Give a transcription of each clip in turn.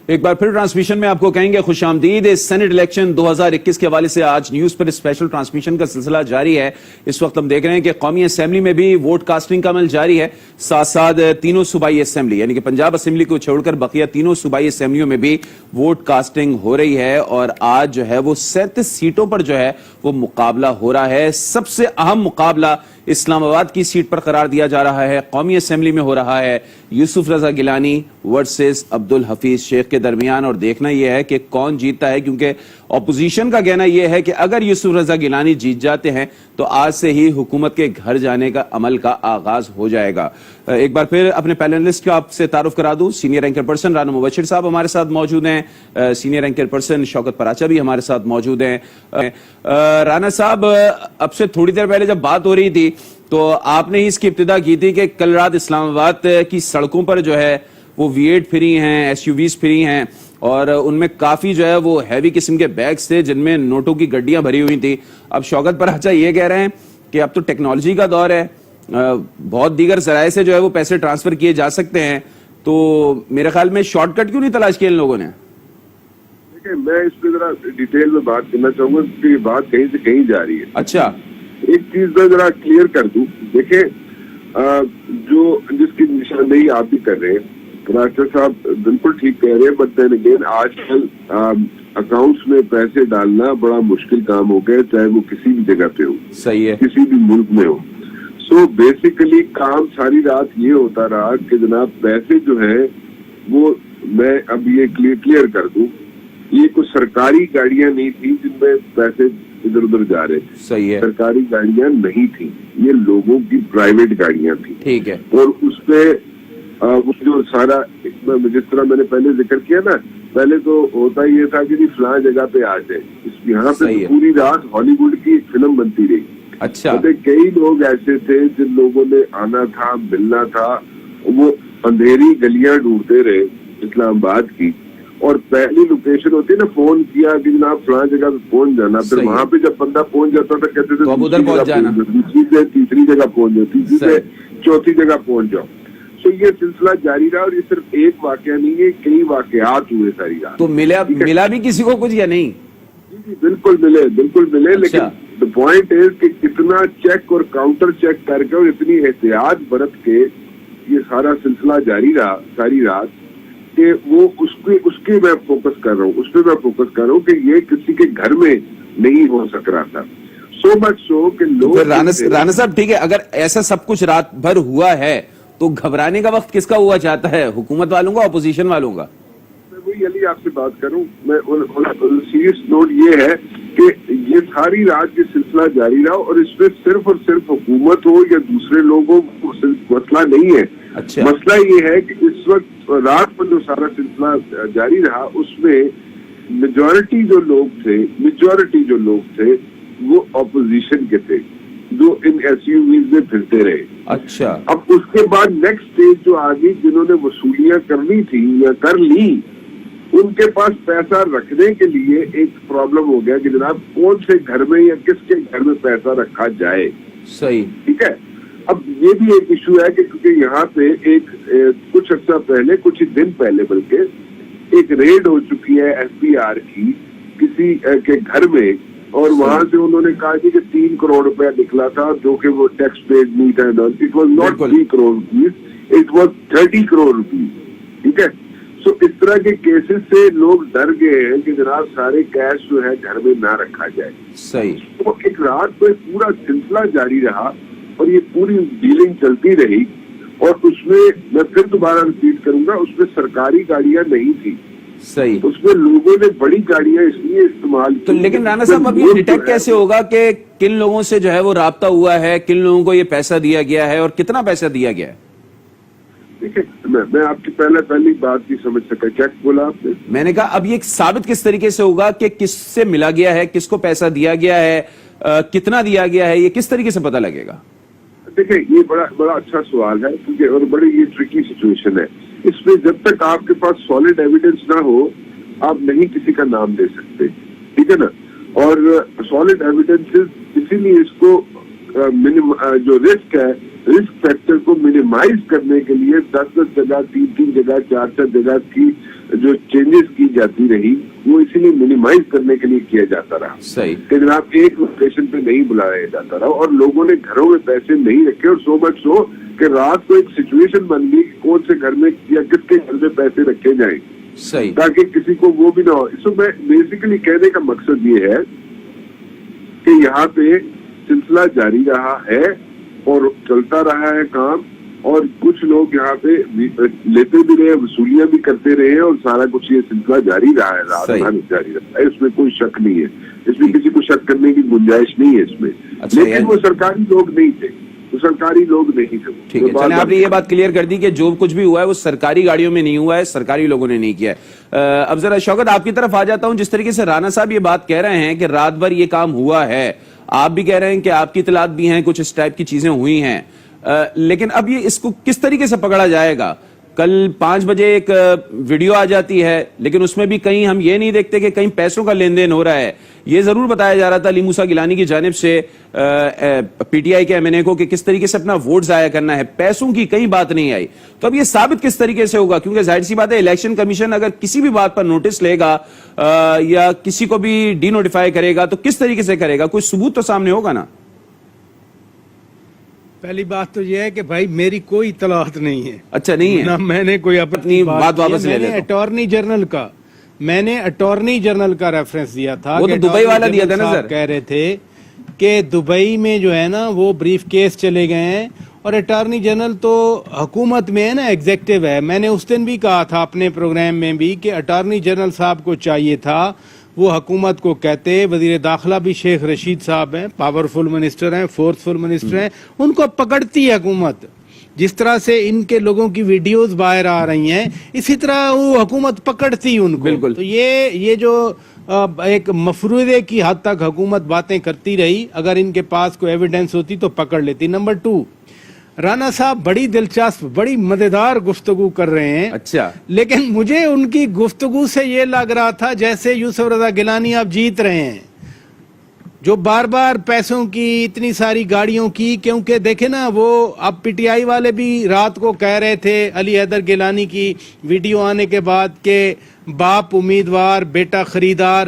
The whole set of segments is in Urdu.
ایک بار پھر ٹرانسمیشن میں آپ کو کہیں گے خوش آمدید. سینٹ الیکشن 2021 کے حوالے سے آج نیوز پر اسپیشل ٹرانسمیشن کا سلسلہ جاری ہے. اس وقت ہم دیکھ رہے ہیں کہ قومی اسمبلی میں بھی ووٹ کاسٹنگ کا عمل جاری ہے, ساتھ ساتھ تینوں صوبائی اسمبلی یعنی کہ پنجاب اسمبلی کو چھوڑ کر بقیہ تینوں صوبائی اسمبلیوں میں بھی ووٹ کاسٹنگ ہو رہی ہے. اور آج جو ہے وہ 37 سیٹوں پر جو ہے وہ مقابلہ ہو رہا ہے. سب سے اہم مقابلہ اسلام آباد کی سیٹ پر قرار دیا جا رہا ہے, قومی اسمبلی میں ہو رہا ہے, یوسف رضا گیلانی ورسز عبدالحفیظ شیخ کے درمیان. اور دیکھنا یہ ہے کہ کون جیتتا ہے, کیونکہ اپوزیشن کا کہنا یہ ہے کہ اگر یوسف رضا گیلانی جیت جاتے ہیں تو آج سے ہی حکومت کے گھر جانے کا عمل کا آغاز ہو جائے گا. ایک بار پھر اپنے پینلسٹ کا آپ سے تعارف کرا دوں. سینئر اینکر پرسن رانا مبشر صاحب ہمارے ساتھ موجود ہیں, سینئر اینکر پرسن شوکت پراچا بھی ہمارے ساتھ موجود ہیں. رانا صاحب, اب سے تھوڑی دیر پہلے جب بات ہو رہی تھی تو آپ نے ہی اس کی ابتدا کی تھی کہ کل رات اسلام آباد کی سڑکوں پر جو ہے وہ V8 پھری ہیں, SUVs پھری ہیں, اور ان میں کافی جو ہے وہ ہیوی قسم کے بیگز تھے جن میں نوٹوں کی گڈیاں بھری ہوئی تھی. اب شوکت پراچا یہ کہہ رہے ہیں کہ اب تو ٹیکنالوجی کا دور ہے, بہت دیگر ذرائع سے جو ہے وہ پیسے ٹرانسفر کیے جا سکتے ہیں, تو میرے خیال میں شارٹ کٹ کیوں نہیں تلاش کیا ان لوگوں نے؟ دیکھیں, میں اس پہ ذرا ڈیٹیل میں بات کرنا چاہوں گا کہ یہ بات کہیں سے کہیں جا رہی ہے. اچھا, ایک چیز میں ذرا کلیئر کر دوں. دیکھیں, جو جس کی نشاندہی آپ بھی کر رہے ہیں, پراچا صاحب بالکل ٹھیک کہہ رہے ہیں, بٹ دین اگین آج کل اکاؤنٹس میں پیسے ڈالنا بڑا مشکل کام ہو گیا, چاہے وہ کسی بھی جگہ پہ ہو, صحیح ہے, کسی بھی ملک میں ہو. سو بیسیکلی کام ساری رات یہ ہوتا رہا کہ جناب پیسے جو ہے وہ, میں اب یہ کلیئر کر دوں, یہ کوئی سرکاری گاڑیاں نہیں تھی جن میں پیسے ادھر ادھر جا رہے. صحیح ہے, سرکاری گاڑیاں نہیں تھیں, یہ لوگوں کی پرائیویٹ گاڑیاں تھیں. ٹھیک ہے, اور اس پہ وہ جو سارا, جس طرح میں نے پہلے ذکر کیا نا, پہلے تو ہوتا یہ تھا کہ فلاں جگہ پہ آ جائے, یہاں پہ پوری رات ہالی ووڈ کی فلم بنتی رہی. اچھا, کئی لوگ ایسے تھے جن لوگوں نے آنا تھا, ملنا تھا, وہ اندھیری گلیاں ڈھونڈتے رہے اسلام آباد کی, اور پہلی لوکیشن ہوتی ہے نا, فون کیا کہ جناب فلاں جگہ پہ پہنچ جانا, پھر وہاں پہ جب بندہ پہنچ جاتا تھا کہتے تھے دوسری سے تیسری جگہ پہنچ جاؤ, تیسری سے چوتھی جگہ پہنچ جاؤ. تو یہ سلسلہ جاری رہا, اور یہ صرف ایک واقعہ نہیں ہے, کئی واقعات ہوئے ساری رات. تو ملا بھی کسی کو کچھ یا نہیں؟ جی بالکل ملے, لیکن پوائنٹ از کہ کتنا چیک اور کاؤنٹر چیک کر کے اور اتنی احتیاط برت کے یہ سارا سلسلہ جاری رہا ساری رات, کہ وہ اس کی میں فوکس کر رہا ہوں, اس پہ میں فوکس کر رہا ہوں کہ یہ کسی کے گھر میں نہیں ہو سک رہا تھا. سو مچ سو کہ لوگ. رانا صاحب ٹھیک ہے, اگر ایسا سب کچھ رات بھر ہوا ہے تو گھبرانے کا وقت کس کا ہوا چاہتا ہے, حکومت والوں کا, اپوزیشن والوں کا؟ میں وہی علی آپ سے بات کروں. میں سیریس نوٹ یہ ہے کہ یہ ساری رات یہ سلسلہ جاری رہا, اور اس میں صرف اور صرف حکومت ہو یا دوسرے لوگوں کو مسئلہ نہیں ہے. مسئلہ یہ ہے کہ اس وقت رات پر جو سارا سلسلہ جاری رہا اس میں میجورٹی جو لوگ تھے وہ اپوزیشن کے تھے, جو ان SUVs میں پھرتے رہے. اچھا, اب اس کے بعد نیکسٹ اسٹیج جو آگئی, جنہوں نے وصولیاں کرنی تھی یا کر لی, ان کے پاس پیسہ رکھنے کے لیے ایک پرابلم ہو گیا کہ جناب کون سے گھر میں یا کس کے گھر میں پیسہ رکھا جائے. صحیح, ٹھیک ہے. اب یہ بھی ایک ایشو ہے کہ کیونکہ یہاں پہ کچھ عرصہ پہلے, کچھ ہی دن پہلے بلکہ ایک ریڈ ہو چکی ہے FBR کی کسی کے گھر میں, اور وہاں سے انہوں نے کہا کہ 3 کروڑ روپیہ نکلا تھا, جو کہ وہ ٹیکس پیڈ نہیں تھا. It was not 3 crore rupees, it was 30 crore rupees. ٹھیک ہے. سو اس طرح کے کیسز سے لوگ ڈر گئے ہیں کہ جناب سارے کیش جو ہے گھر میں نہ رکھا جائے. صحیح. تو ایک رات کو پورا سلسلہ جاری رہا, اور یہ پوری ڈیلنگ چلتی رہی, اور اس میں پھر دوبارہ ریپیٹ کروں گا, اس میں سرکاری گاڑیاں نہیں تھی. صحیح. اس میں لوگوں نے بڑی گاڑیاں اس لیے استعمال کی. لیکن رانا صاحب, اب یہ ڈیٹیکٹ کیسے ہوگا کہ کن لوگوں سے جو ہے وہ رابطہ ہوا ہے, کن لوگوں کو یہ پیسہ دیا گیا ہے, اور کتنا پیسہ دیا گیا ہے؟ دیکھیں, میں آپ کی پہلی بات کی سمجھ سکا. کیا بولا آپ نے؟ میں نے کہا اب یہ ثابت کس طریقے سے ہوگا کہ کس سے ملا گیا ہے, کس کو پیسہ دیا گیا ہے, کتنا دیا گیا ہے, یہ کس طریقے سے پتہ لگے گا؟ دیکھیں, یہ بڑا اچھا سوال ہے, کیونکہ اور بڑی یہ ٹرکی سچویشن ہے. اس میں جب تک آپ کے پاس سالڈ ایویڈنس نہ ہو, آپ نہیں کسی کا نام دے سکتے. ٹھیک ہے نا. اور سالڈ ایویڈنس اسی لیے اس کو جو رسک ہے, رسک فیکٹر کو منیمائز کرنے کے لیے 10 جگہ, 3 جگہ, 4 جگہ کی جو چینجز کی جاتی رہی وہ اسی لیے منیمائز کرنے کے لیے کیا جاتا رہا صحیح کہ جناب ایک لوکیشن پہ نہیں بلایا جاتا رہا، اور لوگوں نے گھروں میں پیسے نہیں رکھے، اور سو مچ سو کہ رات کو ایک سچویشن بن گئی کہ کون سے گھر میں یا کس کے گھر میں پیسے رکھے جائیں صحیح تاکہ کسی کو وہ بھی نہ ہو۔ اس میں بیسیکلی کہنے کا مقصد یہ ہے کہ یہاں پہ سلسلہ جاری رہا ہے اور چلتا رہا ہے کام، اور کچھ لوگ یہاں پہ لیتے بھی رہے، وصولیاں بھی کرتے رہے، اور سارا کچھ یہ سلسلہ جاری رہا ہے، رات بھر جاری رہا ہے، اس میں کوئی شک نہیں ہے، اس میں کسی کو شک کرنے کی گنجائش نہیں ہے اس میں۔ لیکن وہ سرکاری لوگ نہیں تھے، وہ سرکاری لوگ نہیں تھے۔ ٹھیک ہے، چلیں آپ نے یہ بات کلیئر کر دی کہ جو کچھ بھی ہوا ہے وہ سرکاری گاڑیوں میں نہیں ہوا ہے، سرکاری لوگوں نے نہیں کیا ہے۔ اب ذرا شوکت آپ کی طرف آ جاتا ہوں، جس طریقے سے رانا صاحب یہ بات کہہ رہے ہیں کہ رات بھر یہ کام ہوا ہے، آپ بھی کہہ رہے ہیں کہ آپ کی اطلاعات بھی ہیں، کچھ اس ٹائپ کی چیزیں ہوئی ہیں، لیکن اب یہ اس کو کس طریقے سے پکڑا جائے گا؟ کل 5 بجے ایک ویڈیو آ جاتی ہے، لیکن اس میں بھی کہیں ہم یہ نہیں دیکھتے کہ کہیں پیسوں کا لین دین ہو رہا ہے۔ یہ ضرور بتایا جا رہا تھا علی موسیٰ گیلانی کی جانب سے پی ٹی آئی کے ایم این اے کو کہ کس طریقے سے اپنا ووٹ ضائع کرنا ہے، پیسوں کی کہیں بات نہیں آئی۔ تو اب یہ ثابت کس طریقے سے ہوگا؟ کیونکہ ظاہر سی بات ہے الیکشن کمیشن اگر کسی بھی بات پر نوٹس لے گا یا کسی کو بھی ڈی نوٹیفائی کرے گا تو کس طریقے سے کرے گا؟ کوئی ثبوت تو سامنے ہوگا نا۔ پہلی بات تو یہ ہے کہ بھائی میری کوئی اطلاعات نہیں ہے۔ اچھا نہیں ہے، نہ میں نے کوئی اپنی بات واپس لے لیتا ہوں۔ میں نے اٹارنی جنرل کا ریفرنس دیا تھا، وہ تو دبئی والا دیا تھا نا سر، کہہ رہے تھے کہ دبئی میں جو ہے نا وہ بریف کیس چلے گئے ہیں، اور اٹارنی جنرل تو حکومت میں ہے نا، ایگزیکٹو ہے۔ میں نے اس دن بھی کہا تھا اپنے پروگرام میں بھی کہ اٹارنی جنرل صاحب کو چاہیے تھا وہ حکومت کو کہتے، وزیر داخلہ بھی شیخ رشید صاحب ہیں، پاورفل منسٹر ہیں، فورسفل منسٹر ہیں، ان کو پکڑتی ہے حکومت۔ جس طرح سے ان کے لوگوں کی ویڈیوز باہر آ رہی ہیں اسی طرح وہ حکومت پکڑتی ان کو۔ بالکل۔ تو یہ جو ایک مفروضے کی حد تک حکومت باتیں کرتی رہی، اگر ان کے پاس کوئی ایویڈنس ہوتی تو پکڑ لیتی۔ نمبر 2، رانا صاحب بڑی دلچسپ بڑی مزیدار گفتگو کر رہے ہیں، اچھا، لیکن مجھے ان کی گفتگو سے یہ لگ رہا تھا جیسے یوسف رضا گیلانی آپ جیت رہے ہیں، جو بار بار پیسوں کی اتنی ساری گاڑیوں کی، کیونکہ دیکھیں نا وہ اب پی ٹی آئی والے بھی رات کو کہہ رہے تھے علی حیدر گیلانی کی ویڈیو آنے کے بعد کہ باپ امیدوار بیٹا خریدار۔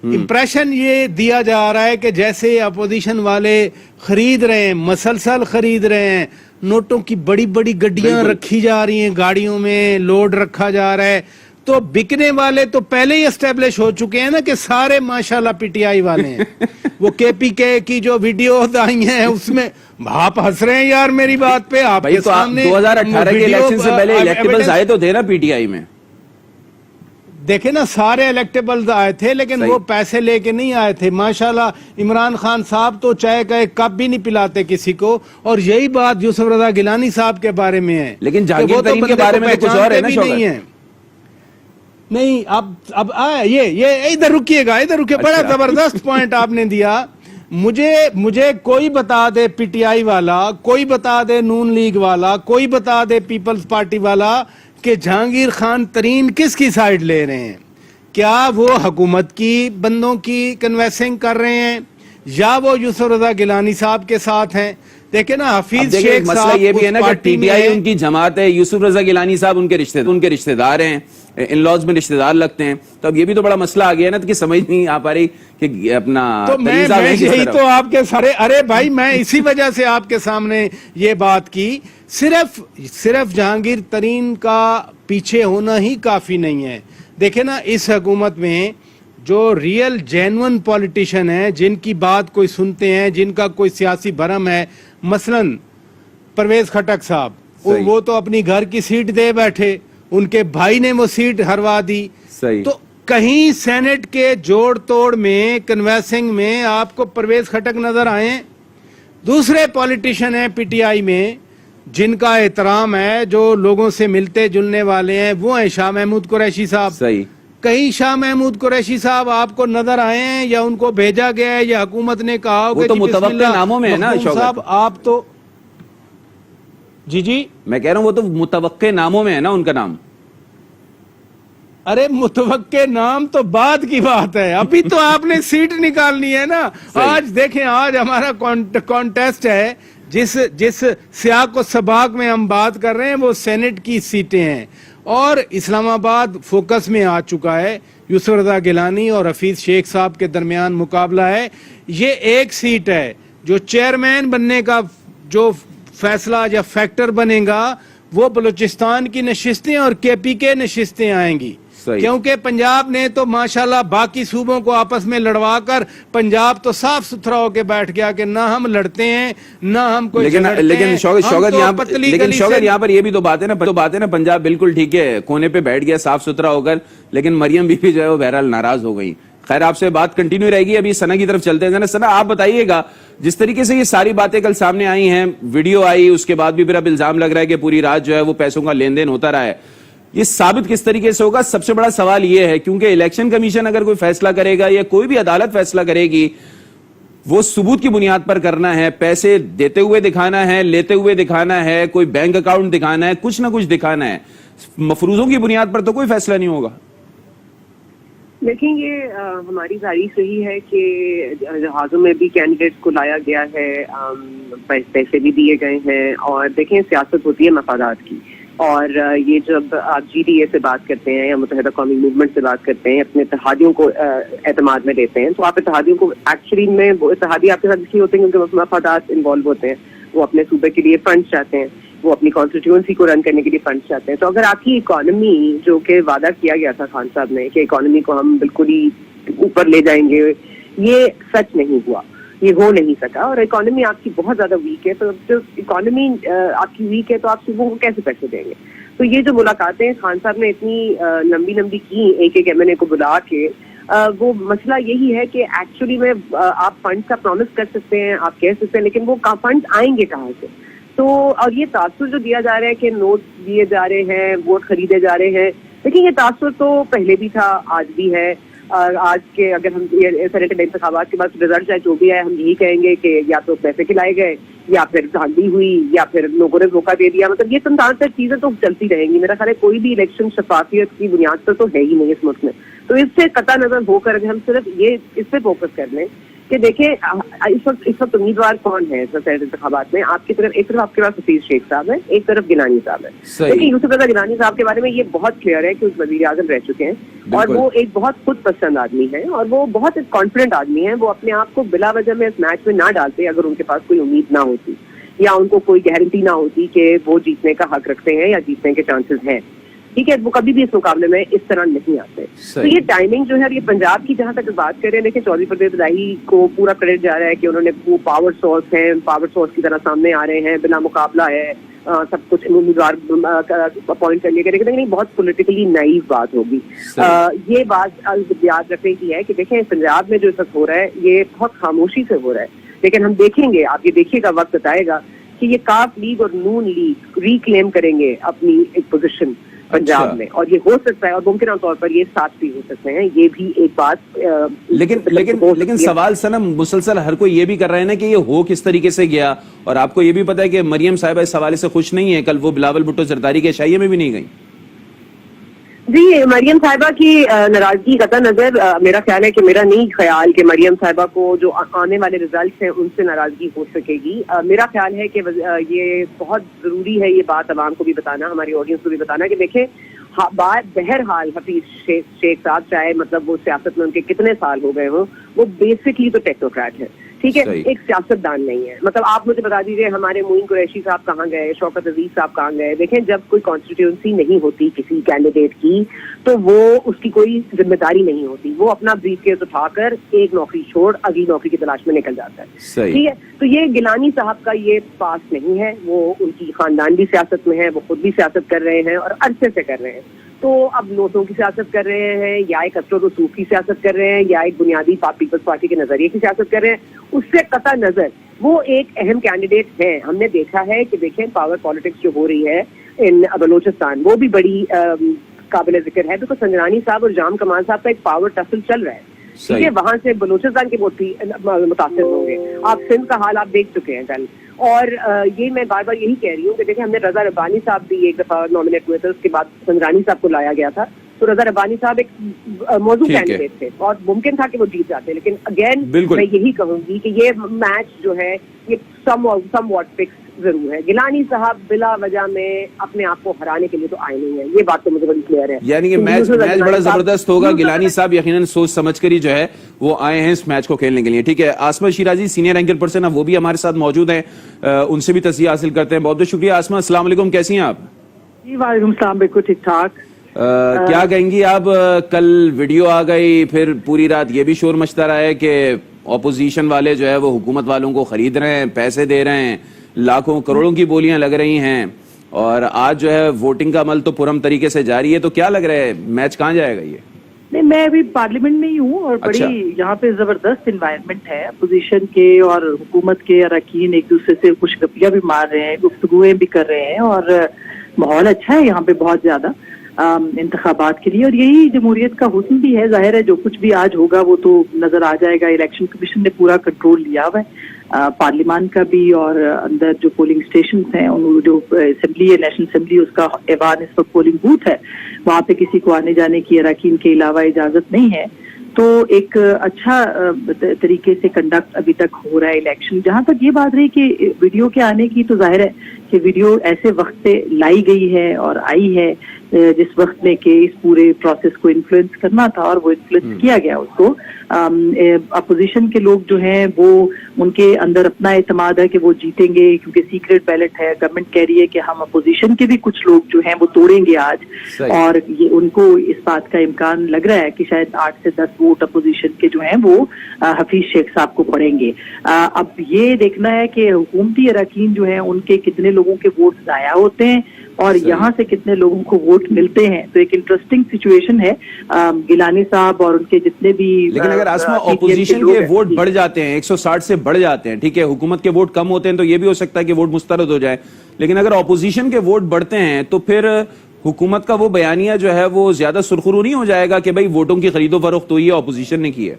امپریشن یہ دیا جا رہا ہے کہ جیسے اپوزیشن والے خرید رہے ہیں، مسلسل خرید رہے ہیں، نوٹوں کی بڑی بڑی گڈیاں رکھی جا رہی ہیں، گاڑیوں میں لوڈ رکھا جا رہا ہے، تو بکنے والے تو پہلے ہی اسٹیبلش ہو چکے ہیں نا کہ سارے ماشاءاللہ پی ٹی آئی والے ہیں۔ وہ کے پی کے کی جو ویڈیوز آئی ہیں اس میں آپ ہنس رہے ہیں یار میری بات پہ، آپ کے سامنے 2018 کے الیکشن سے پہلے الیکٹیبلز آئے تو تھے نا پی ٹی آئی میں، دیکھیں نا سارے الیکٹیبلز آئے تھے، لیکن وہ پیسے لے کے نہیں آئے تھے۔ ماشاءاللہ عمران خان صاحب تو چائے کا ایک کپ بھی نہیں پلاتے کسی کو، اور یہی بات یوسف رضا گیلانی صاحب کے بارے میں ہے۔ لیکن جہانگیر ترین کے بارے میں کچھ اور ہے نا شوکت۔ نہیں اب یہ ادھر رکیے گا، ادھر رکیے، بڑا زبردست پوائنٹ آپ نے دیا۔ مجھے کوئی بتا دے پی ٹی آئی والا، کوئی بتا دے نون لیگ والا، کوئی بتا دے پیپلز پارٹی والا کہ جہانگیر خان ترین کس کی سائیڈ لے رہے ہیں؟ کیا وہ حکومت کی بندوں کی کنویسنگ کر رہے ہیں یا وہ یوسف رضا گیلانی صاحب کے ساتھ ہیں؟ دیکھیں نا حفیظ شیخ صاحب، مسئلہ یہ بھی ہے نا کہ ٹی ٹی آئی ان کی جماعت ہے، یوسف رضا گیلانی صاحب ان کے رشتہ دار ہیں، ان لاز میں رشتہ دار لگتے ہیں، تو اب یہ بھی تو بڑا مسئلہ آ گیا نا کہ سمجھ نہیں آ پا رہی کہ اپنا تو میں یہی تو آپ کے سارے، ارے بھائی میں اسی وجہ سے آپ کے سامنے یہ بات کی، صرف جہانگیر ترین کا پیچھے ہونا ہی کافی نہیں ہے۔ دیکھیں نا اس حکومت میں جو ریئل جینون پولیٹیشن ہیں، جن کی بات کوئی سنتے ہیں، جن کا کوئی سیاسی بھرم ہے، مثلا پرویز خٹک صاحب، وہ تو اپنی گھر کی سیٹ دے بیٹھے، ان کے بھائی نے وہ سیٹ ہروا دی۔ تو کہیں سینٹ کے جوڑ توڑ میں کنویسنگ میں آپ کو پرویز خٹک نظر آئے؟ دوسرے پولیٹیشین ہیں پی ٹی آئی میں جن کا احترام ہے، جو لوگوں سے ملتے جلنے والے ہیں، وہ ہیں شاہ محمود قریشی صاحب۔ کہیں شاہ محمود قریشی صاحب آپ کو نظر آئے ہیں یا ان کو بھیجا گیا ہے یا حکومت نے کہا ہو کہ تو متوقع ناموں میں ہے نا صاحب آپ تو جی میں کہہ رہا ہوں وہ تو متوقع ناموں میں ہے نا ان کا نام۔ ارے متوقع نام تو بعد کی بات ہے، ابھی تو آپ نے سیٹ نکالنی ہے نا۔ آج دیکھیں، آج ہمارا کانٹیسٹ ہے، جس سیاق و سباق میں ہم بات کر رہے ہیں وہ سینٹ کی سیٹیں ہیں، اور اسلام آباد فوکس میں آ چکا ہے. یوسف رضا گیلانی اور حفیظ شیخ صاحب کے درمیان مقابلہ ہے. یہ ایک سیٹ ہے جو چیئرمین بننے کا جو فیصلہ یا فیکٹر بنے گا وہ بلوچستان کی نشستیں اور کے پی کے نشستیں آئیں گی. کیونکہ پنجاب نے تو ماشاءاللہ باقی صوبوں کو آپس میں لڑوا کر پنجاب تو صاف ستھرا ہو کے بیٹھ گیا کہ نہ ہم لڑتے ہیں نہ ہم کوئی لیکن شوکت یہاں پر یہ بھی تو بات ہے نا پنجاب بالکل ٹھیک ہے کونے پہ بیٹھ گیا صاف ستھرا ہو کر, لیکن مریم بی بی جو ہے وہ بہرحال ناراض ہو گئی. خیر آپ سے بات کنٹینیو رہے گی. ابھی سنا کی طرف چلتے ہیں. سنا آپ بتائیے گا جس طریقے سے یہ ساری باتیں کل سامنے آئی ہیں, ویڈیو آئی, اس کے بعد بھی پھر اب الزام لگ رہا ہے کہ پوری رات جو ہے وہ پیسوں کا لین دین ہوتا رہا ہے, یہ ثابت کس طریقے سے ہوگا؟ سب سے بڑا سوال یہ ہے کیونکہ الیکشن کمیشن اگر کوئی فیصلہ کرے گا یا کوئی بھی عدالت فیصلہ کرے گی وہ ثبوت کی بنیاد پر کرنا ہے, پیسے دیتے ہوئے دکھانا ہے, لیتے ہوئے دکھانا ہے, کوئی بینک اکاؤنٹ دکھانا ہے, کچھ نہ کچھ دکھانا ہے. مفروضوں کی بنیاد پر تو کوئی فیصلہ نہیں ہوگا. دیکھیں یہ ہماری تعریف رہی ہے کہ جہازوں میں بھی کینڈیڈیٹ کو لایا گیا ہے, پیسے بھی دیے گئے ہیں, اور دیکھیں سیاست ہوتی ہے مفادات کی. اور یہ جب آپ جی ڈی اے سے بات کرتے ہیں یا متحدہ قومی موومنٹ سے بات کرتے ہیں, اپنے اتحادیوں کو اعتماد میں دیتے ہیں, تو آپ اتحادیوں کو ایکچولی میں وہ اتحادی آپ کے ساتھ اس لیے ہوتے ہیں کیونکہ مفادات انوالو ہوتے ہیں. وہ اپنے صوبے کے لیے فنڈس چاہتے ہیں, وہ اپنی کانسٹیٹیوئنسی کو رن کرنے کے لیے فنڈس چاہتے ہیں. تو اگر آپ کی اکانومی جو کہ وعدہ کیا گیا تھا خان صاحب نے کہ اکانومی کو ہم بالکل ہی اوپر لے جائیں گے, یہ سچ نہیں ہوا, یہ ہو نہیں سکا. اور اکانومی آپ کی بہت زیادہ ویک ہے, تو جب اکانومی آپ کی ویک ہے تو آپ صوبوں کو کیسے پیسے دیں گے؟ تو یہ جو ملاقاتیں خان صاحب نے اتنی لمبی کی ایک ایک ایم این اے کو بلا کے, وہ مسئلہ یہی ہے کہ ایکچولی میں آپ فنڈ کا پرومس کر سکتے ہیں, آپ کہہ سکتے ہیں, لیکن وہ فنڈ آئیں گے کہاں سے؟ تو اور یہ تاثر جو دیا جا رہا ہے کہ نوٹ دیے جا رہے ہیں, ووٹ خریدے جا رہے ہیں, لیکن یہ تاثر تو پہلے بھی تھا, آج بھی ہے. آج کے اگر ہم سینیٹ انتخابات کے بعد رزلٹ چاہے جو بھی ہے, ہم یہی کہیں گے کہ یا تو پیسے کھلائے گئے یا پھر دھاندلی ہوئی یا پھر لوگوں نے دھوکہ دے دیا. مطلب یہ تمام تر چیزیں تو چلتی رہیں گی. میرا خیال ہے کوئی بھی الیکشن شفافیت کی بنیاد پر تو ہے ہی نہیں اس ملک میں. تو اس سے قطع نظر ہو کر اگر ہم صرف یہ اس پہ فوکس کر لیں کہ دیکھیں اس وقت امیدوار کون ہے سینیٹ انتخابات میں, آپ کی طرف ایک طرف آپ کے پاس حفیظ شیخ صاحب ہے, ایک طرف گیلانی صاحب ہے. لیکن یوسف رضا گیلانی صاحب کے بارے میں یہ بہت کلیئر ہے کہ اس وزیر اعظم رہ چکے ہیں اور وہ ایک بہت خود پسند آدمی ہے اور وہ بہت کانفیڈنٹ آدمی ہے. وہ اپنے آپ کو بلا وجہ میں اس میچ میں نہ ڈالتے اگر ان کے پاس کوئی امید نہ ہوتی یا ان کو کوئی گارنٹی نہ ہوتی کہ وہ جیتنے کا حق رکھتے ہیں یا جیتنے کے چانسز ہیں. ٹھیک ہے, وہ کبھی بھی اس مقابلے میں اس طرح نہیں آتے. تو یہ ٹائمنگ جو ہے, یہ پنجاب کی جہاں تک بات کریں, دیکھیں چودھری پرویز الہی کو پورا کریڈٹ جا رہا ہے کہ انہوں نے وہ پاور سورس ہیں, پاور سورس کی طرح سامنے آ رہے ہیں, بلا مقابلہ ہے, سب کچھ امیدوار اپوائنٹ کر لیا گیا. لیکن بہت پولیٹیکلی نائیو بات ہوگی. یہ بات یاد رکھنے کی ہے کہ دیکھیں پنجاب میں جو اس وقت ہو رہا ہے یہ بہت خاموشی سے ہو رہا ہے, لیکن ہم دیکھیں گے, آپ یہ دیکھیے گا, وقت بتائے گا کہ یہ کاف لیگ اور نون لیگ ریکلیم کریں گے اپنی ایک پوزیشن پنجاب میں, اور یہ ہو سکتا ہے اور ممکنہ طور پر یہ ساتھ بھی ہو سکتے ہیں. یہ بھی ایک بات لیکن سوال سنم مسلسل ہر کوئی یہ بھی کر رہے ہیں نا کہ یہ ہو کس طریقے سے گیا, اور آپ کو یہ بھی پتا ہے کہ مریم صاحبہ اس حوالے سے خوش نہیں ہے. کل وہ بلاول بھٹو زرداری کے شائیے میں بھی نہیں گئی. جی, مریم صاحبہ کی ناراضگی قطع نظر میرا خیال ہے کہ میرا نہیں خیال کہ مریم صاحبہ کو جو آنے والے ریزلٹس ہیں ان سے ناراضگی ہو سکے گی. میرا خیال ہے کہ یہ بہت ضروری ہے یہ بات عوام کو بھی بتانا, ہماری آڈینس کو بھی بتانا کہ دیکھیں بہرحال حفیظ شیخ صاحب چاہے مطلب وہ سیاست میں ان کے کتنے سال ہو گئے ہوں, وہ بیسکلی تو ٹیکنوکریٹ ہے. ٹھیک ہے, ایک سیاست دان نہیں ہے. مطلب آپ مجھے بتا دیجیے ہمارے معین قریشی صاحب کہاں گئے, شوکت عزیز صاحب کہاں گئے. دیکھیں جب کوئی کانسٹیٹیوئنسی نہیں ہوتی کسی کینڈیڈیٹ کی تو وہ اس کی کوئی ذمہ داری نہیں ہوتی, وہ اپنا بریف کیس اٹھا کر ایک نوکری چھوڑ اگلی نوکری کی تلاش میں نکل جاتا ہے. ٹھیک ہے, تو یہ گیلانی صاحب کا یہ پاس نہیں ہے. وہ ان کی خاندان بھی سیاست میں ہے, وہ خود بھی سیاست کر رہے ہیں اور عرصے سے کر رہے ہیں. تو اب نوٹوں کی سیاست کر رہے ہیں یا ایک اثر و رسوخ کی سیاست کر رہے ہیں یا ایک بنیادی پیپلز پارٹی کے نظریے کی سیاست کر رہے ہیں, اس سے قطع نظر وہ ایک اہم کینڈیڈیٹ ہیں. ہم نے دیکھا ہے کہ دیکھیں پاور پالیٹکس جو ہو رہی ہے ان بلوچستان وہ بھی بڑی قابل ذکر ہے. تو سنجرانی صاحب اور جام کمال صاحب کا ایک پاور ٹسل چل رہا ہے. ٹھیک ہے, وہاں سے بلوچستان کے ووٹ بھی متاثر ہوں گے. آپ سندھ کا حال آپ دیکھ چکے ہیں کل, اور یہ میں بار بار یہی کہہ رہی ہوں کہ دیکھیں ہم نے رضا ربانی صاحب بھی ایک دفعہ نامنیٹ ہوئے تھے, اس کے بعد سنجرانی صاحب کو لایا گیا تھا. تو رضا ربانی صاحب ایک موضوع کینڈیڈیٹ تھے اور ممکن تھا کہ وہ جیت جاتے, لیکن اگین میں یہی کہوں گی کہ یہ میچ جو ہے یہ سم واٹ فکس ضرور ہے. گیلانی صاحب بلا وجہ میں اپنے آپ کو ہرانے کے لیے تو آئے نہیں ہیں, یہ بات تو مجھے بڑی کلیئر ہے. یعنی کہ میچ بڑا زبردست ہوگا. گیلانی صاحب یقیناً سوچ سمجھ کر ہی جو ہے وہ آئے ہیں اس میچ کو کھیلنے کے لیے. ٹھیک ہے, Asma Shirazi senior anchor person وہ بھی ہمارے ساتھ موجود ہیں, ان سے بھی تجزیہ حاصل کرتے ہیں. بہت بہت شکریہ عاصمہ. السلام علیکم, کیسی ہیں آپ؟ جی وعلیکم السلام, بالکل ٹھیک ٹھاک. کیا کہیں گی آپ, کل ویڈیو آ گئی, پھر پوری رات یہ بھی شور مچتا رہا ہے کہ اپوزیشن والے جو ہے وہ حکومت والوں کو خرید رہے ہیں, پیسے دے رہے ہیں, لاکھوں کروڑوں کی بولیاں لگ رہی ہیں, اور آج جو ہے ووٹنگ کا عمل تو پرم طریقے سے جاری ہے. تو کیا لگ رہا ہے میچ کہاں جائے گا یہ؟ نہیں, میں ابھی پارلیمنٹ میں ہی ہوں اور بڑی یہاں پہ زبردست انوائرمنٹ ہے. اپوزیشن کے اور حکومت کے اراکین ایک دوسرے سے خوش گپیاں بھی مار رہے ہیں, گفتگویں بھی کر رہے ہیں, اور ماحول اچھا ہے یہاں پہ بہت زیادہ انتخابات کے لیے. اور یہی جمہوریت کا حسن بھی ہے. ظاہر ہے جو کچھ بھی آج ہوگا وہ تو نظر آ جائے گا. الیکشن کمیشن نے پورا کنٹرول لیا ہوا ہے پارلیمان کا بھی, اور اندر جو پولنگ اسٹیشنز ہیں, جو اسمبلی ہے, نیشنل اسمبلی, اس کا ایوان اس وقت پولنگ بوتھ ہے, وہاں پہ کسی کو آنے جانے کی اراکین کے علاوہ اجازت نہیں ہے. تو ایک اچھا طریقے سے کنڈکٹ ابھی تک ہو رہا ہے الیکشن. جہاں تک یہ بات رہی کہ ویڈیو کے آنے کی, تو ظاہر ہے کہ ویڈیو ایسے وقت پہ لائی گئی ہے اور آئی ہے جس وقت میں کہ اس پورے پروسیس کو انفلوئنس کرنا تھا, اور وہ انفلوئنس کیا گیا اس کو. اپوزیشن کے لوگ جو ہیں وہ, ان کے اندر اپنا اعتماد ہے کہ وہ جیتیں گے, کیونکہ سیکریٹ بیلٹ ہے. گورنمنٹ کہہ رہی ہے کہ ہم اپوزیشن کے بھی کچھ لوگ جو ہیں وہ توڑیں گے آج, اور یہ ان کو اس بات کا امکان لگ رہا ہے کہ شاید 8 سے 10 ووٹ اپوزیشن کے جو ہیں وہ حفیظ شیخ صاحب کو پڑیں گے. اب یہ دیکھنا ہے کہ حکومتی اراکین جو ہیں ان کے کتنے لوگوں کے ووٹ ضائع ہوتے ہیں اور یہاں سے کتنے لوگوں کو ووٹ ملتے ہیں. تو ایک انٹرسٹنگ سچویشن ہے. گیلانی صاحب اور ان کے جتنے بھی, لیکن اگر آسما اپوزیشن کے ووٹ بڑھ جاتے ہیں, 160 سے بڑھ جاتے ہیں, ٹھیک ہے, حکومت کے ووٹ کم ہوتے ہیں, تو یہ بھی ہو سکتا ہے کہ ووٹ مسترد ہو جائے. لیکن اگر اپوزیشن کے ووٹ بڑھتے ہیں تو پھر حکومت کا وہ بیانیہ جو ہے وہ زیادہ سرخرو نہیں ہو جائے گا کہ بھائی ووٹوں کی خرید و فروخت ہوئی ہے, اپوزیشن نے کی ہے.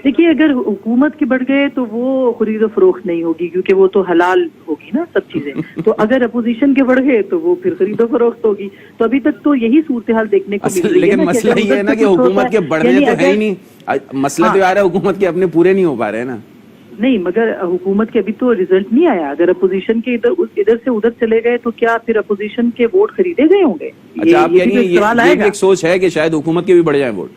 دیکھیے, اگر حکومت کے بڑھ گئے تو وہ خرید و فروخت نہیں ہوگی, کیونکہ وہ تو حلال ہوگی نا سب چیزیں. تو اگر اپوزیشن کے بڑھ گئے تو وہ پھر خرید و فروخت ہوگی. تو ابھی تک تو یہی صورتحال دیکھنے کو مل رہی ہے. لیکن مسئلہ یہ ہے نا کہ حکومت کے بڑھنے تو ہے ہی نہیں. مسئلہ تو آ رہا ہے حکومت کے اپنے پورے نہیں ہو پا رہے ہیں نا. نہیں, مگر حکومت کے ابھی تو ریزلٹ نہیں آیا. اگر اپوزیشن کے ادھر سے ادھر چلے گئے تو کیا پھر اپوزیشن کے ووٹ خریدے گئے ہوں گے؟ اچھا, آپ یعنی یہ ایک سوچ ہے کہ شاید حکومت کے بھی بڑھ جائیں ووٹ.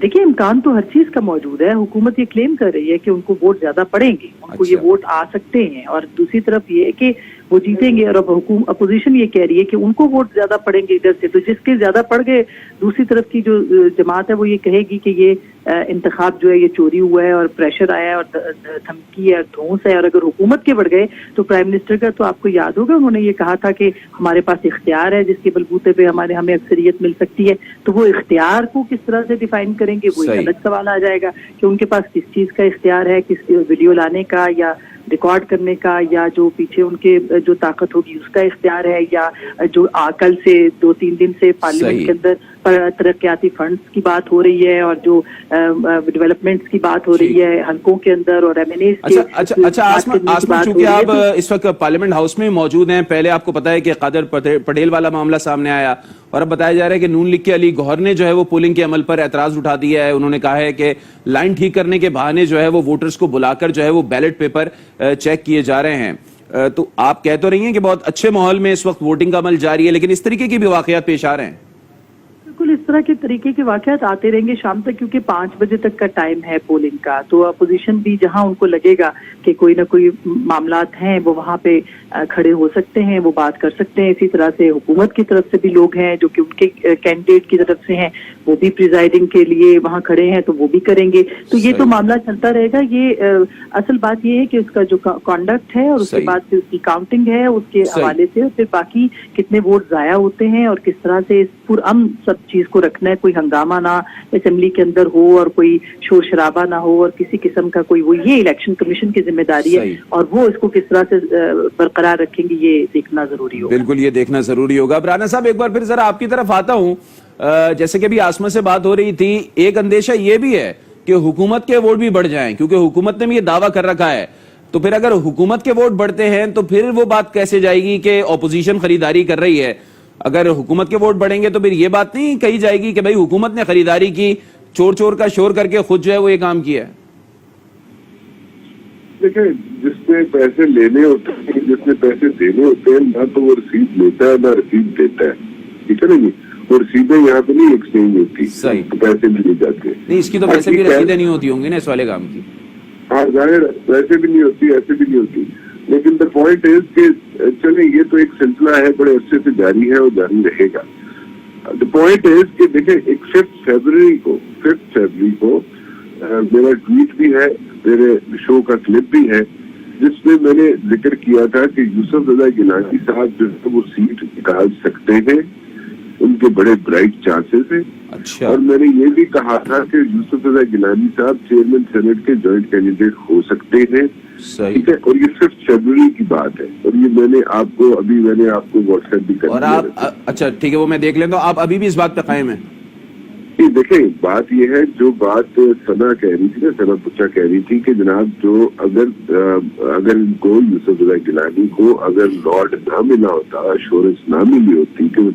دیکھیے, امکان تو ہر چیز کا موجود ہے. حکومت یہ کلیم کر رہی ہے کہ ان کو ووٹ زیادہ پڑیں گے, ان کو یہ ووٹ آ سکتے ہیں, اور دوسری طرف یہ ہے کہ وہ جیتیں گے. اور اب اپوزیشن یہ کہہ رہی ہے کہ ان کو ووٹ زیادہ پڑیں گے ادھر سے. تو جس کے زیادہ پڑ گئے, دوسری طرف کی جو جماعت ہے وہ یہ کہے گی کہ یہ انتخاب جو ہے یہ چوری ہوا ہے اور پریشر آیا ہے اور دھمکی ہے, دھونس ہے. اور اگر حکومت کے بڑھ گئے تو پرائم منسٹر کا تو آپ کو یاد ہوگا انہوں نے یہ کہا تھا کہ ہمارے پاس اختیار ہے جس کے بلبوتے پہ ہمیں اکثریت مل سکتی ہے. تو وہ اختیار کو کس طرح سے ڈیفائن کریں گے, وہ ایک الگ سوال آ جائے گا کہ ان کے پاس کس چیز کا اختیار ہے, کس ویڈیو لانے کا یا ریکارڈ کرنے کا, یا جو پیچھے ان کے جو طاقت ہوگی اس کا اختیار ہے, یا جو کل سے 2-3 دن سے پارلیمنٹ کے اندر ترقیاتی فنڈز کی بات ہو رہی ہے اور جو ڈیولپمنٹس کی بات ہو رہی ہے حلقوں کے اندر اور ایم این ایز کی. اچھا آسما, چونکہ آپ اس وقت پارلیمنٹ ہاؤس میں موجود ہیں, پہلے آپ کو پتا ہے کہ قادر پٹیل والا معاملہ سامنے آیا, اور اب بتایا جا رہا ہے کہ نون لیگ کے علی گوہر نے جو ہے وہ پولنگ کے عمل پر اعتراض اٹھا دیا ہے. انہوں نے کہا ہے کہ لائن ٹھیک کرنے کے بہانے جو ہے وہ ووٹرز کو بلا کر جو ہے وہ بیلٹ پیپر چیک کیے جا رہے ہیں. تو آپ کہہ تو رہی ہیں کہ بہت اچھے ماحول میں اس وقت ووٹنگ کا عمل جاری ہے, لیکن اس طریقے کی بھی واقعات پیش آ رہے ہیں. بالکل اس طرح کے طریقے کے واقعات آتے رہیں گے شام تک, کیونکہ 5 بجے تک کا ٹائم ہے پولنگ کا. تو اپوزیشن بھی جہاں ان کو لگے گا کہ کوئی نہ کوئی معاملات ہیں وہ وہاں پہ کھڑے ہو سکتے ہیں, وہ بات کر سکتے ہیں. اسی طرح سے حکومت کی طرف سے بھی لوگ ہیں جو کہ ان کے کینڈیڈیٹ کی طرف سے ہیں, وہ بھی پریزائڈنگ کے لیے وہاں کھڑے ہیں, تو وہ بھی کریں گے. تو یہ تو معاملہ چلتا رہے گا. یہ اصل بات یہ ہے کہ اس کا جو کانڈکٹ ہے اور اس کے بعد پھر اس کی کاؤنٹنگ ہے اس کے حوالے سے, پھر باقی کتنے ووٹ ضائع ہوتے ہیں اور کس طرح سے پرامن سب چیز کو رکھنا ہے, کوئی ہنگامہ نہ اسمبلی کے اندر ہو اور کوئی شور شرابہ نہ ہو اور کسی قسم کا کوئی, وہ یہ الیکشن کمیشن کی ذمہ داری ہے, اور وہ اس کو کس طرح سے برقرار رکھیں گے یہ دیکھنا ضروری ہوگا. بالکل یہ دیکھنا ضروری ہوگا. اب رانا صاحب ایک بار پھر ذرا آپ کی طرف آتا ہوں. جیسے کہ ابھی آسما سے بات ہو رہی تھی, ایک اندیشہ یہ بھی ہے کہ حکومت کے ووٹ بھی بڑھ جائیں, کیونکہ حکومت نے بھی یہ دعویٰ کر رکھا ہے. تو پھر اگر حکومت کے ووٹ بڑھتے ہیں تو پھر وہ بات کیسے جائے گی کہ اپوزیشن خریداری کر رہی ہے. اگر حکومت کے ووٹ بڑھیں گے تو پھر یہ بات نہیں کہی جائے گی کہ بھائی حکومت نے خریداری کی, چور چور کا شور کر کے خود جو ہے وہ یہ کام کیا ہے. دیکھیں جس نے پیسے لینے ہوتے ہیں جس نے پیسے دینے ہوتے ہیں نہ تو وہ رسید لیتا ہے نہ رسید دیتا ہے, ٹھیک ہے نا جی. وہ رسیدیں یہاں پہ نہیں ایکسچینج ہوتی, تو پیسے بھی نہیں جاتے. نہیں اس کی تو ویسے بھی رسیدیں نہیں ہوتی ہوں گی نا اس والے کام کی. ہاں ظاہر ویسے بھی نہیں ہوتی, ایسے بھی نہیں ہوتی. لیکن دا پوائنٹ از کہ چلیں یہ تو ایک سلسلہ ہے بڑے عرصے سے جاری ہے اور جاری رہے گا. دا پوائنٹ از کہ دیکھیں ایک 5 فروری کو میرا ٹویٹ بھی ہے, میرے شو کا کلپ بھی ہے, جس میں میں نے ذکر کیا تھا کہ یوسف رضا گیلانی صاحب جو ہے وہ سیٹ نکال سکتے ہیں, ان کے بڑے برائٹ چانسز ہیں. اچھا. اور میں نے یہ بھی کہا تھا کہ یوسف رضا گیلانی صاحب چیئرمین سینٹ کے جوائنٹ کینڈیڈیٹ ہو سکتے ہیں. ٹھیک ہے, اور یہ 5 فروری کی بات ہے, اور یہ میں نے آپ کو واٹس ایپ بھی کر اور آپ اچھا ٹھیک ہے وہ میں دیکھ لیتا ہوں. آپ ابھی بھی اس بات پہ قائم ہیں؟ دیکھیں بات یہ ہے جو بات ثنا کہہ رہی تھی نا, ثنا پچا کہہ رہی تھی کہ جناب جو اگر ان کو یوسف رضا گیلانی کو اگر لارڈ نہ ملا ہوتا, ایشورنس نہ ملی ہوتی کہ وہ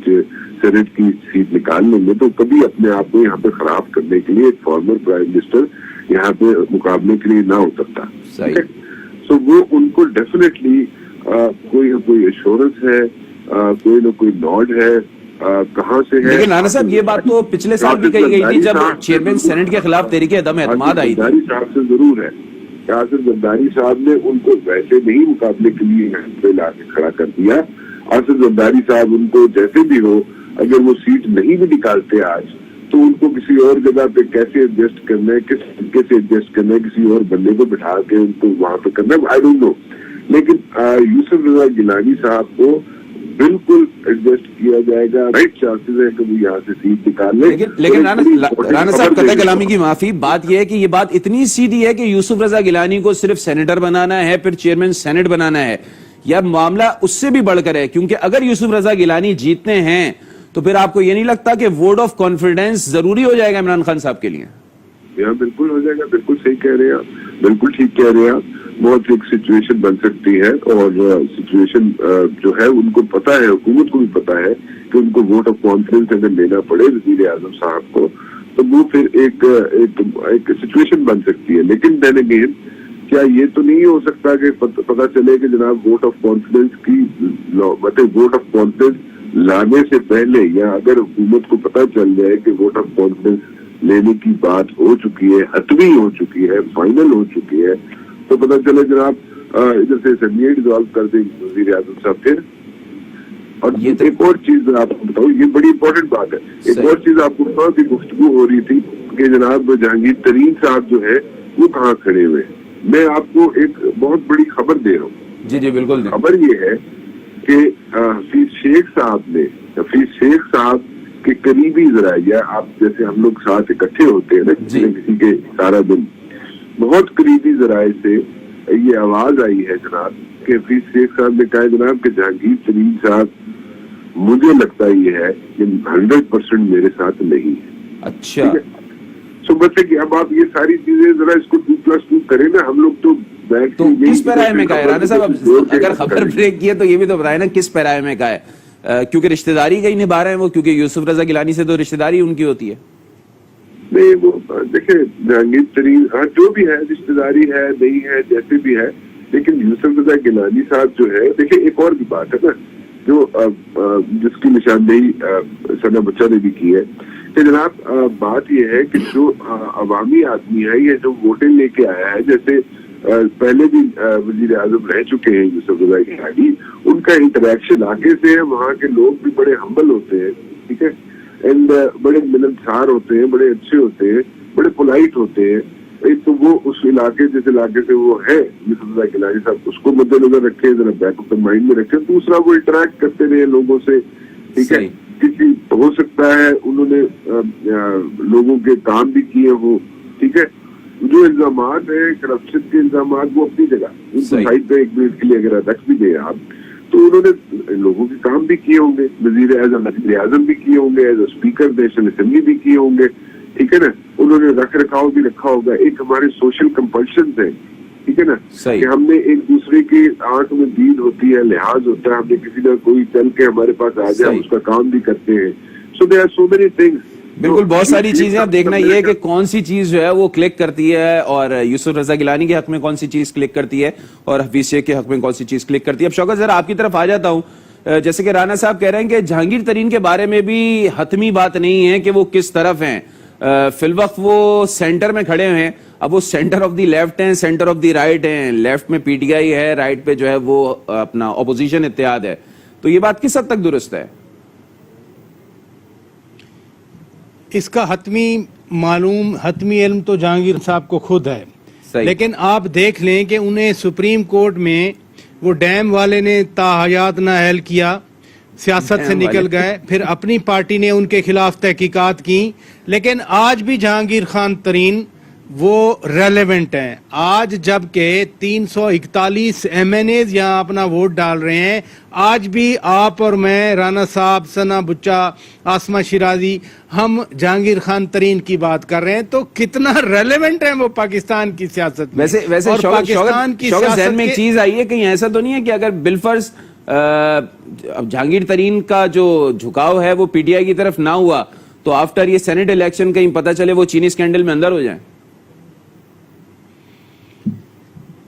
سینٹ کی سیٹ نکال لیں گے, تو کبھی اپنے آپ کو یہاں پہ خراب کرنے کے لیے ایک فارمر پرائم منسٹر یہاں پہ مقابلے کے لیے نہ اترتا. سو وہ ان کو ڈیفینیٹلی کوئی ایشورنس ہے, کوئی نہ کوئی لارڈ ہے, کہاں سے ہے. لیکن رانا صاحب یہ بات تو پچھلے سال بھی کہی گئی تھی جب چیئرمین سینٹ کے خلاف تحریک عدم اعتماد آئی تھی. زرداری صاحب سے ضرور ہے, آصف زرداری صاحب نے ان کو ویسے نہیں مقابلے کے لیے یہاں پہ لا کے کھڑا کر دیا. آصف زرداری صاحب ان کو جیسے بھی ہو اگر وہ سیٹ نہیں بھی نکالتے آج, تو ان کو کسی اور جگہ پہ کیسے ایڈجسٹ کرنا ہے, کس طریقے سے ایڈجسٹ کرنا ہے, کسی اور بندے کو بٹھا کے ان کو وہاں پہ کرنا ہے, آئی ڈونٹ نو. لیکن یوسف رضا گیلانی صاحب کو بالکل ایڈجسٹ کیا جائے گا, رائٹ چانسز ہے کہ وہ یہاں سے سیٹ نکال لیں. لیکن رانا صاحب قطع کلامی کی معافی, بات یہ ہے کہ یہ بات اتنی سیدھی ہے کہ یوسف رضا گیلانی کو صرف سینیٹر بنانا ہے, پھر چیئرمین سینٹ بنانا ہے. یا معاملہ اس سے بھی بڑھ کر ہے, کیونکہ اگر یوسف رضا گیلانی جیتتے ہیں تو پھر آپ کو یہ نہیں لگتا کہ ووٹ آف کانفیڈنس ضروری ہو جائے گا عمران خان صاحب کے لیے؟ بالکل ہو جائے گا, بالکل صحیح کہہ رہے ہیں, بالکل ٹھیک کہہ رہے ہیں. بہت ایک سچویشن بن سکتی ہے, اور سچویشن جو ہے ان کو پتا ہے, حکومت کو بھی پتا ہے کہ ان کو ووٹ آف کانفیڈنس اگر لینا پڑے وزیر اعظم صاحب کو, تو وہ پھر ایک سچویشن بن سکتی ہے. لیکن دین اگین کیا یہ تو نہیں ہو سکتا کہ پتا چلے کہ جناب ووٹ آف کانفیڈنس کی مطلب ووٹ آف کانفیڈنس لانے سے پہلے, یا اگر حکومت کو پتا چل جائے کہ ووٹ آف کانفیڈنس لینے کی بات ہو چکی ہے, حتمی ہو چکی ہے, فائنل ہو چکی ہے, تو پتا چلے جناب ادھر سے اسمبلی ڈیزالو کر دیں وزیر اعظم صاحب پھر. اور ایک اور چیز آپ کو بتاؤں, یہ بڑی امپورٹنٹ بات ہے, ایک اور چیز آپ کو بتاؤں کہ گفتگو ہو رہی تھی کہ جناب جہانگیر ترین صاحب جو ہے وہ کہاں کھڑے ہوئے. میں آپ کو ایک بہت بڑی خبر دے رہا ہوں. جی بالکل. خبر یہ ہے کہ حفیظ شیخ صاحب کے قریبی ذرائع, آپ جیسے ہم لوگ ساتھ اکٹھے ہوتے ہیں نا کسی کے سارا دن, بہت قریبی ذرائع سے یہ آواز آئی ہے جناب کہ حفیظ شیخ صاحب نے کہا جناب کہ جہانگیر ترین صاحب مجھے لگتا یہ ہے کہ 100% میرے ساتھ نہیں ہے. اچھا. سو بس کہ اب آپ یہ ساری چیزیں ذرا اس کو 2+2 کریں نا, ہم لوگ تو تو کس پیرائے میں کہا ہے رانا صاحب؟ اگر خبر بریک کی ہے تو یہ بھی تو بتائیں نا کس پیرائے میں کہا ہے, کیونکہ رشتہ داری کا ہی نبھا رہے ہیں وہ, کیونکہ یوسف رضا گیلانی سے تو رشتہ داری ان کی ہوتی ہے. نہیں وہ دیکھیں جہانگیر ترین جو بھی ہے رشتہ داری ہے نہیں ہے جیسے بھی ہے, لیکن یوسف رضا گیلانی صاحب جو ہے, دیکھیں ایک اور بھی بات ہے نا جو جس کی نشاندہی ثنا بچہ نے بھی کی ہے کہ جناب بات یہ ہے کہ جو عوامی آدمی ہے یا جو ووٹیں لے کے آیا ہے, جیسے پہلے بھی وزیر اعظم رہ چکے ہیں یوسف رضا گیلانی, ان کا انٹریکشن علاقے سے ہے, وہاں کے لوگ بھی بڑے ہمبل ہوتے ہیں, ٹھیک ہے, اینڈ بڑے ملنسار ہوتے ہیں, بڑے اچھے ہوتے ہیں, بڑے پولائٹ ہوتے ہیں. ایک تو وہ اس علاقے جس علاقے سے وہ ہے یوسف رضا گیلانی صاحب, اس کو مد نظر رکھے, ذرا بیک آف دا مائنڈ میں رکھے. دوسرا وہ انٹریکٹ کرتے رہے لوگوں سے, ٹھیک ہے, کسی ہو سکتا ہے انہوں نے لوگوں کے کام بھی کیے ہوں, ٹھیک ہے, جو الزامات ہیں کرپشن کے الزامات وہ اپنی جگہ ان کو سائڈ پہ ایک منٹ کے لیے اگر رکھ بھی دیں آپ, تو انہوں نے لوگوں کے کام بھی کیے ہوں گے, وزیر اعظم بھی کیے ہوں گے, as a speaker national assembly بھی کیے ہوں گے, ٹھیک ہے نا, انہوں نے رکھ رکھاؤ بھی رکھا ہوگا. ایک ہمارے سوشل کمپلشنز ہیں, ٹھیک ہے نا, کہ ہم نے ایک دوسرے کی آنکھ میں دید ہوتی ہے, لحاظ ہوتا ہے, ہم نے کسی نہ کوئی چل کے ہمارے پاس آ جائے اس کا کام بھی کرتے ہیں. So there are so many things بالکل بہت ساری چیزیں اب دیکھنا یہ ہے کہ کون سی چیز جو ہے وہ کلک کرتی ہے اور یوسف رضا گیلانی کے حق میں کون سی چیز کلک کرتی ہے اور حفیظ شیخ کے حق میں کون سی چیز کلک کرتی ہے. اب شوکت ذرا آپ کی طرف آ جاتا ہوں. جیسے کہ رانا صاحب کہہ رہے ہیں کہ جہانگیر ترین کے بارے میں بھی حتمی بات نہیں ہے کہ وہ کس طرف ہیں. فی الوقت وہ سینٹر میں کھڑے ہیں. اب وہ سینٹر آف دی لیفٹ ہیں, سینٹر آف دی رائٹ ہیں. لیفٹ میں پی ٹی آئی ہے, رائٹ پہ جو ہے وہ اپنا اپوزیشن اتحاد ہے. تو یہ بات کس حد تک درست ہے؟ اس کا حتمی علم تو جہانگیر صاحب کو خود ہے. لیکن آپ دیکھ لیں کہ انہیں سپریم کورٹ میں وہ ڈیم والے نے تاحیات نہ اہل کیا, سیاست سے نکل گئے, پھر اپنی پارٹی نے ان کے خلاف تحقیقات کی. لیکن آج بھی جہانگیر خان ترین وہ ریلیونٹ ہیں. آج جب کہ 341 ایم این ایز یہاں اپنا ووٹ ڈال رہے ہیں, آج بھی آپ اور میں, رانا صاحب, ثنا بچا, آسمہ شیرازی, ہم جہانگیر خان ترین کی بات کر رہے ہیں. تو کتنا ریلیونٹ ہے وہ پاکستان کی سیاست میں. ویسے اور پاکستان کی ذہن میں ایک چیز آئی ہے کہ ایسا تو نہیں ہے کہ اگر بالفرض جہانگیر ترین کا جو جھکاؤ ہے وہ پی ٹی آئی کی طرف نہ ہوا تو آفٹر یہ سینٹ الیکشن کہیں پتہ چلے وہ چینی اسکینڈل میں اندر ہو جائیں؟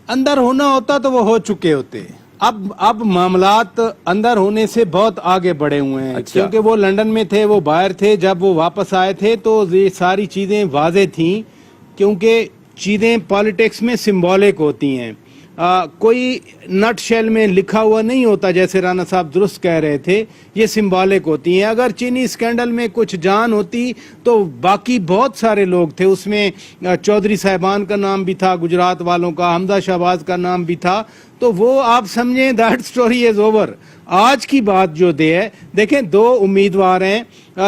اندر ہونا ہوتا تو وہ ہو چکے ہوتے. اب معاملات اندر ہونے سے بہت آگے بڑھے ہوئے ہیں. کیونکہ وہ لندن میں تھے, وہ باہر تھے. جب وہ واپس آئے تھے تو یہ ساری چیزیں واضح تھیں, کیونکہ چیزیں پالیٹکس میں سمبولک ہوتی ہیں. کوئی نٹ شیل میں لکھا ہوا نہیں ہوتا, جیسے رانا صاحب درست کہہ رہے تھے, یہ سمبولک ہوتی ہیں. اگر چینی اسکینڈل میں کچھ جان ہوتی تو باقی بہت سارے لوگ تھے. اس میں چودھری صاحبان کا نام بھی تھا, گجرات والوں کا, حمزہ شہباز کا نام بھی تھا. تو وہ آپ سمجھیں دیٹ سٹوری از اوور. آج کی بات جو دیکھیں 2 امیدوار ہیں.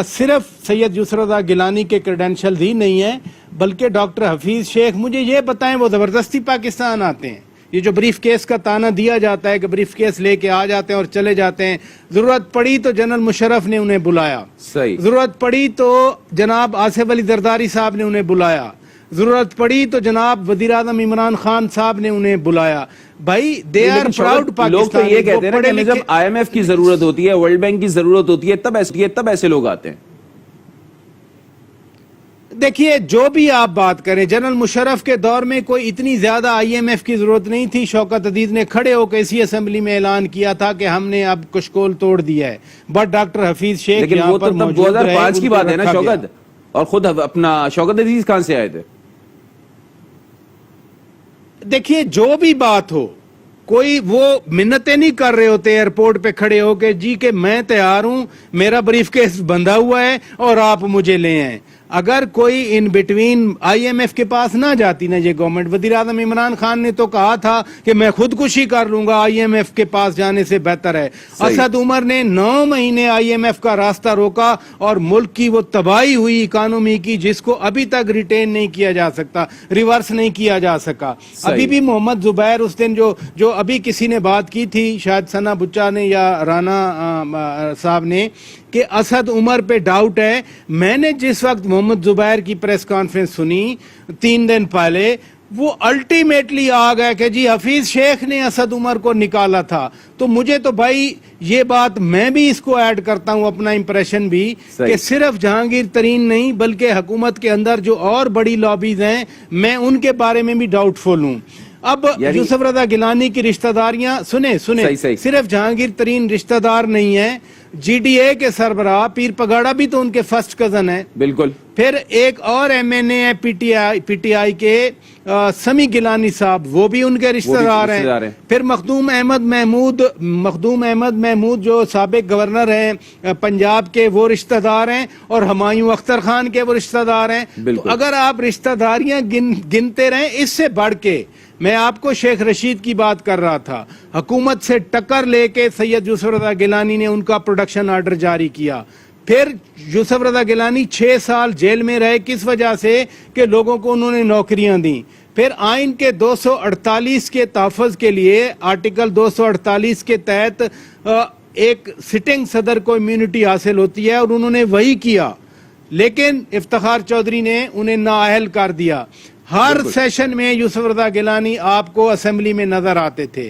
صرف سید یوسف رضا گیلانی کے کریڈینشل ہی نہیں ہیں, بلکہ ڈاکٹر حفیظ شیخ. مجھے یہ بتائیں وہ زبردستی پاکستان آتے ہیں؟ یہ جو بریف کیس کا تانا دیا جاتا ہے کہ بریف کیس لے کے آ جاتے ہیں اور چلے جاتے ہیں. ضرورت پڑی تو جنرل مشرف نے انہیں بلایا, ضرورت پڑی تو جناب آصف علی زرداری صاحب نے انہیں بلایا, ضرورت پڑی تو جناب وزیر اعظم عمران خان صاحب نے انہیں بلایا. بھائی دے آر پراؤڈ پاکستان. لوگ تو یہ کہتے ہیں کہ جب آئی ایم ایف کی ضرورت ہوتی ہے, ورلڈ بینک کی ضرورت ہوتی ہے, تب ایسے لوگ آتے ہیں. دیکھیے جو بھی آپ بات کریں, جنرل مشرف کے دور میں کوئی اتنی زیادہ آئی ایم ایف کی ضرورت نہیں تھی. شوکت عزیز نے کھڑے ہو کے اسی اسمبلی میں اعلان کیا تھا کہ ہم نے اب کشکول توڑ دیا ہے. بٹ ڈاکٹر حفیظ شیخ یہاں پر موجود رہے. 2005 کی بات ہے نا شوکت, اور خود اپنا شوکت عزیز کہاں سے آئے تھے؟ دیکھیے جو بھی بات ہو, کوئی وہ منتیں نہیں کر رہے ہوتے ایئرپورٹ پہ کھڑے ہو کے جی کہ میں تیار ہوں, میرا بریف کیس بندھا ہوا ہے اور آپ مجھے لے آئیں. اگر کوئی in between I M F کے پاس نہ جاتی نا یہ گورنمنٹ, وزیر اعظم عمران خان نے تو کہا تھا کہ میں خودکشی کر لوں گا, آئی ایم ایف کے پاس جانے سے بہتر ہے. اسد عمر نے 9 مہینے آئی ایم ایف کا راستہ روکا اور ملک کی وہ تباہی ہوئی اکانومی کی, جس کو ابھی تک ریٹین نہیں کیا جا سکتا, ریورس نہیں کیا جا سکا. ابھی بھی محمد زبیر اس دن جو ابھی کسی نے بات کی تھی, شاید ثنا بچا نے یا رانا صاحب نے, کہ اسد عمر پہ ڈاؤٹ ہے. میں نے جس وقت محمد زبیر کی پریس کانفرنس سنی 3 دن پہلے, وہ الٹیمیٹلی آ گئے کہ جی حفیظ شیخ نے اسد عمر کو نکالا تھا. تو مجھے تو بھائی یہ بات, میں بھی اس کو ایڈ کرتا ہوں اپنا امپریشن بھی, کہ صرف جہانگیر ترین نہیں بلکہ حکومت کے اندر جو اور بڑی لابیز ہیں, میں ان کے بارے میں بھی ڈاؤٹ فل ہوں. اب یوسف رضا گیلانی کی رشتہ داریاں سنیں, صرف جہانگیر ترین رشتہ دار نہیں ہیں, جی ڈی اے کے سربراہ پیر پگاڑا بھی تو ان کے فرسٹ کزن ہیں. بالکل. پھر ایک اور ایم این اے ہے پی ٹی آئی کے سمی گیلانی صاحب, وہ بھی ان کے رشتہ دار ہیں. پھر مخدوم احمد محمود جو سابق گورنر ہیں پنجاب کے, وہ رشتہ دار ہیں, اور ہمایوں اختر خان کے وہ رشتہ دار ہیں. تو اگر آپ رشتہ داریاں گنتے رہیں, اس سے بڑھ کے میں آپ کو شیخ رشید کی بات کر رہا تھا, حکومت سے ٹکر لے کے سید یوسف رضا گیلانی نے ان کا پروڈکشن آرڈر جاری کیا. پھر یوسف رضا گیلانی 6 سال جیل میں رہے, کس وجہ سے کہ لوگوں کو انہوں نے نوکریاں دیں. پھر آئین کے 248 کے تحفظ کے لیے, آرٹیکل 248 کے تحت ایک سٹنگ صدر کو امیونٹی حاصل ہوتی ہے, اور انہوں نے وہی کیا. لیکن افتخار چودھری نے انہیں نااہل کر دیا. ہر سیشن میں یوسف رضا گیلانی آپ کو اسمبلی میں نظر آتے تھے,